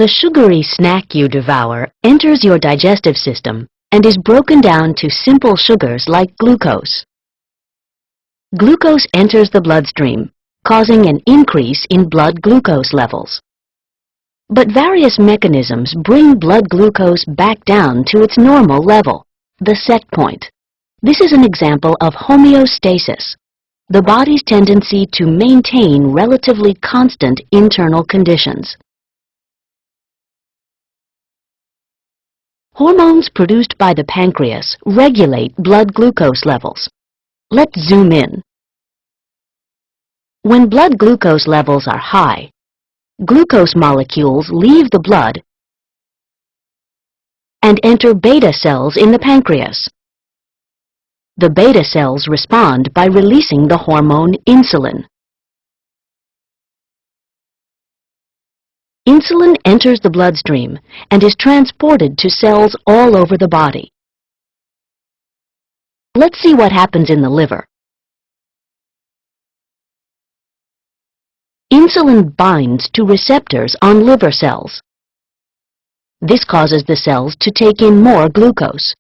The sugary snack you devour enters your digestive system and is broken down to simple sugars like glucose. Glucose enters the bloodstream, causing an increase in blood glucose levels. But various mechanisms bring blood glucose back down to its normal level, the set point. This is an example of homeostasis, the body's tendency to maintain relatively constant internal conditions. Hormones produced by the pancreas regulate blood glucose levels. Let's zoom in. When blood glucose levels are high, glucose molecules leave the blood and enter beta cells in the pancreas. The beta cells respond by releasing the hormone insulin. Insulin enters the bloodstream and is transported to cells all over the body. Let's see what happens in the liver. Insulin binds to receptors on liver cells. This causes the cells to take in more glucose.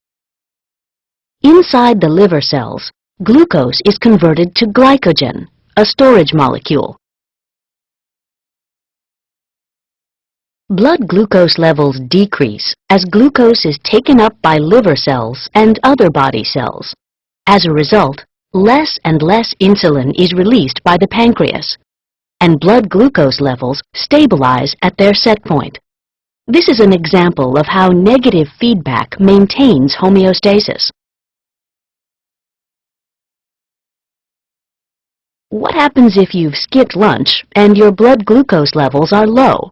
Inside the liver cells, glucose is converted to glycogen, a storage molecule. Blood glucose levels decrease as glucose is taken up by liver cells and other body cells. As a result, less and less insulin is released by the pancreas, and blood glucose levels stabilize at their set point. This is an example of how negative feedback maintains homeostasis. What happens if you've skipped lunch and your blood glucose levels are low?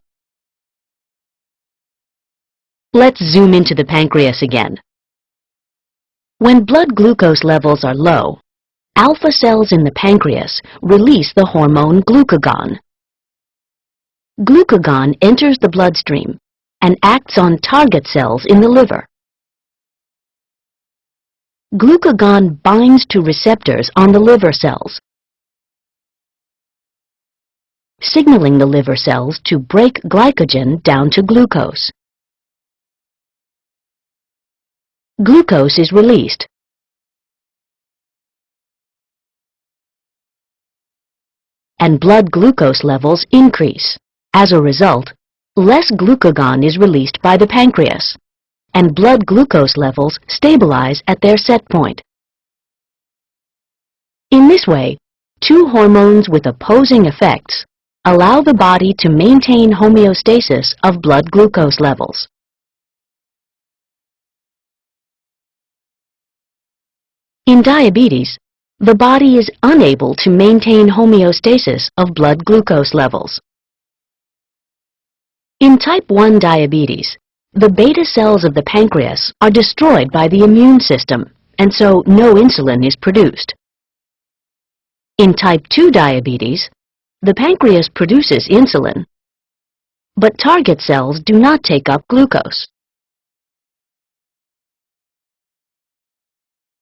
Let's zoom into the pancreas again. When blood glucose levels are low, alpha cells in the pancreas release the hormone glucagon. Glucagon enters the bloodstream and acts on target cells in the liver. Glucagon binds to receptors on the liver cells, signaling the liver cells to break glycogen down to glucose. Glucose is released. And blood glucose levels increase. As a result, less glucagon is released by the pancreas, and blood glucose levels stabilize at their set point. In this way, two hormones with opposing effects allow the body to maintain homeostasis of blood glucose levels. In diabetes, the body is unable to maintain homeostasis of blood glucose levels. In type 1 diabetes, the beta cells of the pancreas are destroyed by the immune system, and so no insulin is produced. In type 2 diabetes, the pancreas produces insulin, but target cells do not take up glucose.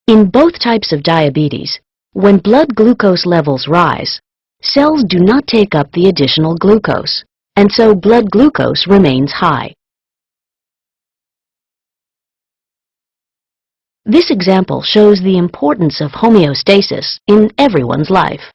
In both types of diabetes, when blood glucose levels rise, cells do not take up the additional glucose, and so blood glucose remains high. This example shows the importance of homeostasis in everyone's life.